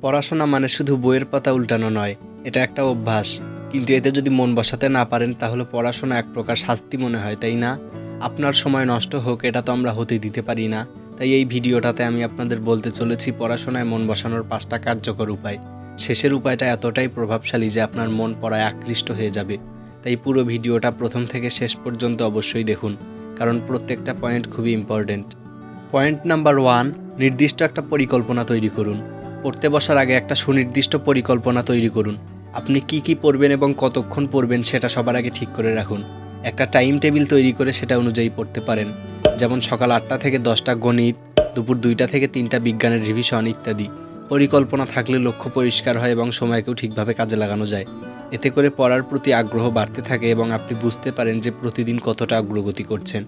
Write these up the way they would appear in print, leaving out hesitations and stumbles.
পড়াশোনা মানে শুধু বইয়ের পাতা উল্টানো নয়, এটা একটা অভ্যাস। কিন্তু এতে যদি মন বসাতে না পারেন তাহলে পড়াশোনা এক প্রকার শাস্তি মনে হয়, তাই না? আপনার সময় নষ্ট হোক এটা তো আমরা হতে দিতে পারি না। তাই এই ভিডিওটাতে আমি আপনাদের বলতে চলেছি পড়াশোনায় মন বসানোর 5টা কার্যকর উপায়। শেষের উপায়টা এতটাই প্রভাবশালী যে আপনার মন পড়ায় আকৃষ্ট হয়ে যাবে। তাই পুরো ভিডিওটা প্রথম থেকে শেষ পর্যন্ত অবশ্যই দেখুন, কারণ প্রত্যেকটা পয়েন্ট খুবই ইম্পর্ট্যান্ট। পয়েন্ট নাম্বার 1, নির্দিষ্ট একটা পরিকল্পনা তৈরি করুন। পড়তে বসার আগে একটা সুনির্দিষ্ট পরিকল্পনা তৈরি করুন। আপনি কি পড়বেন এবং কতক্ষণ পড়বেন সেটা সবার আগে ঠিক করে রাখুন। একটা টাইম টেবিল তৈরি করে সেটা অনুযায়ী পড়তে পারেন। যেমন সকাল 8টা থেকে 10টা গণিত, দুপুর 2টা থেকে 3টা বিজ্ঞানের রিভিশন ইত্যাদি। পরিকল্পনা থাকলে লক্ষ্য পরিষ্কার হয় এবং সময়কেও ঠিকভাবে কাজে লাগানো যায়। এতে করে পড়ার প্রতি আগ্রহ বাড়তে থাকে এবং আপনি বুঝতে পারেন যে প্রতিদিন কতটা অগ্রগতি করছেন।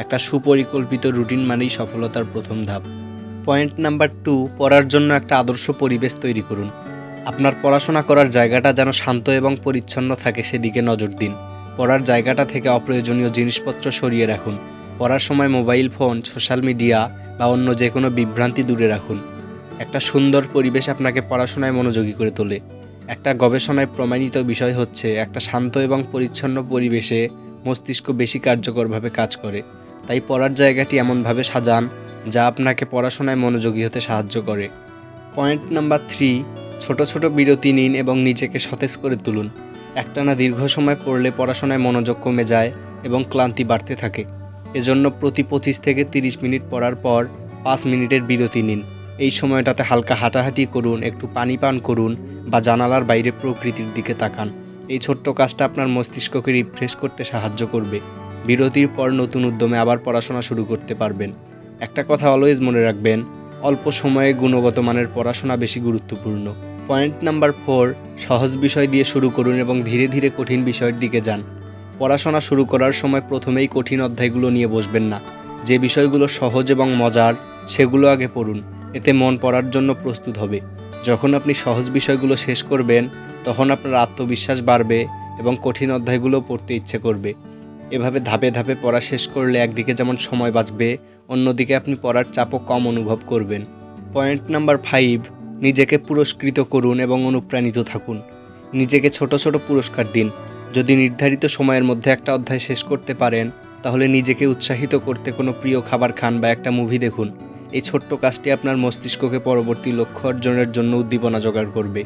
একটা সুপরিকল্পিত রুটিন মানেই সফলতার প্রথম ধাপ। পয়েন্ট নাম্বার 2, পড়ার জন্য একটা আদর্শ পরিবেশ তৈরি করুন। আপনার পড়াশোনা করার জায়গাটা যেন শান্ত এবং পরিচ্ছন্ন থাকে সেদিকে নজর দিন। পড়ার জায়গাটা থেকে অপ্রয়োজনীয় জিনিসপত্র সরিয়ে রাখুন। পড়ার সময় মোবাইল ফোন, সোশ্যাল মিডিয়া বা অন্য যে কোনো বিভ্রান্তি দূরে রাখুন। একটা সুন্দর পরিবেশ আপনাকে পড়াশোনায় মনোযোগী করে তোলে। একটা গবেষণায় প্রমাণিত বিষয় হচ্ছে একটা শান্ত এবং পরিচ্ছন্ন পরিবেশে মস্তিষ্ক বেশি কার্যকরভাবে কাজ করে। তাই পড়ার জায়গাটি এমনভাবে সাজান যা আপনাকে পড়াশোনায় মনোযোগী হতে সাহায্য করে। পয়েন্ট নাম্বার 3, ছোট ছোট বিরতি নিন এবং নিজেকে সতেজ করে তুলুন। একটানা দীর্ঘ সময় পড়লে পড়াশোনায় মনোযোগ কমে যায় এবং ক্লান্তি বাড়তে থাকে। এজন্য প্রতি 25 থেকে 30 মিনিট পড়ার পর 5 মিনিটের বিরতি নিন। এই সময়টাতে হালকা হাঁটাহাঁটি করুন, একটু পানি পান করুন বা জানালার বাইরে প্রকৃতির দিকে তাকান। এই ছোট্ট কাজটা আপনার মস্তিষ্ককে রিফ্রেশ করতে সাহায্য করবে। বিরতির পর নতুন উদ্যমে আবার পড়াশোনা শুরু করতে পারবেন। একটা কথা অলওয়েজ মনে রাখবেন, অল্প সময়ে গুণগত মানের পড়াশোনা বেশি গুরুত্বপূর্ণ। পয়েন্ট নাম্বার 4, সহজ বিষয় দিয়ে শুরু করুন এবং ধীরে ধীরে কঠিন বিষয়ের দিকে যান। পড়াশোনা শুরু করার সময় প্রথমেই কঠিন অধ্যায়গুলো নিয়ে বসবেন না। যে বিষয়গুলো সহজ এবং মজার সেগুলো আগে পড়ুন, এতে মন পড়ার জন্য প্রস্তুত হবে। যখন আপনি সহজ বিষয়গুলো শেষ করবেন তখন আপনার আত্মবিশ্বাস বাড়বে এবং কঠিন অধ্যায়গুলো পড়তে ইচ্ছে করবে। এভাবে ধাপে ধাপে পড়া শেষ করলে একদিকে যেমন সময় বাঁচবে, অন্যদিকে আপনি পড়ার চাপও কম অনুভব করবেন। পয়েন্ট নাম্বার 5, নিজেকে পুরস্কৃত করুন এবং অনুপ্রাণিত থাকুন। নিজেকে ছোট ছোট পুরস্কার দিন। যদি নির্ধারিত সময়ের মধ্যে একটা অধ্যায় শেষ করতে পারেন তাহলে নিজেকে উৎসাহিত করতে কোনো প্রিয় খাবার খান বা একটা মুভি দেখুন। এই ছোট্ট কাজটি আপনার মস্তিষ্ককে পরবর্তী লক্ষ্য অর্জনের জন্য উদ্দীপনা জোগাড় করবে।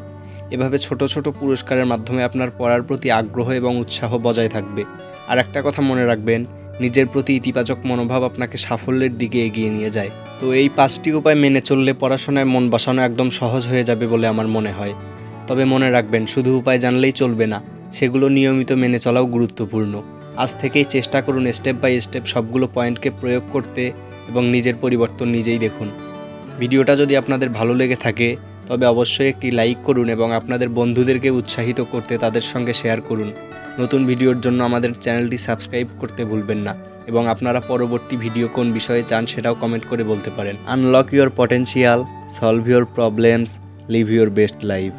এভাবে ছোট ছোট পুরস্কারের মাধ্যমে আপনার পড়ার প্রতি আগ্রহ এবং উৎসাহ বজায় থাকবে। আর একটা কথা মনে রাখবেন, নিজের প্রতি ইতিবাচক মনোভাব আপনাকে সাফল্যের দিকে এগিয়ে নিয়ে যায়। তো এই 5টি উপায় মেনে চললে পড়াশোনায় মন বসানো একদম সহজ হয়ে যাবে বলে আমার মনে হয়। তবে মনে রাখবেন, শুধু উপায় জানলেই চলবে না, সেগুলো নিয়মিত মেনে চলাও গুরুত্বপূর্ণ। আজ থেকেই চেষ্টা করুন স্টেপ বাই স্টেপ সবগুলো পয়েন্টকে প্রয়োগ করতে এবং নিজের পরিবর্তন নিজেই দেখুন। ভিডিওটা যদি আপনাদের ভালো লেগে থাকে তবে অবশ্যই একটি লাইক করুন এবং আপনাদের বন্ধুদেরকে উৎসাহিত করতে তাদের সঙ্গে শেয়ার করুন। নতুন ভিডিওর জন্য আমাদের চ্যানেলটি সাবস্ক্রাইব করতে ভুলবেন না এবং আপনারা পরবর্তী ভিডিও কোন বিষয়ে চান সেটাও কমেন্ট করে বলতে পারেন। Unlock your potential, solve your problems, live your best life.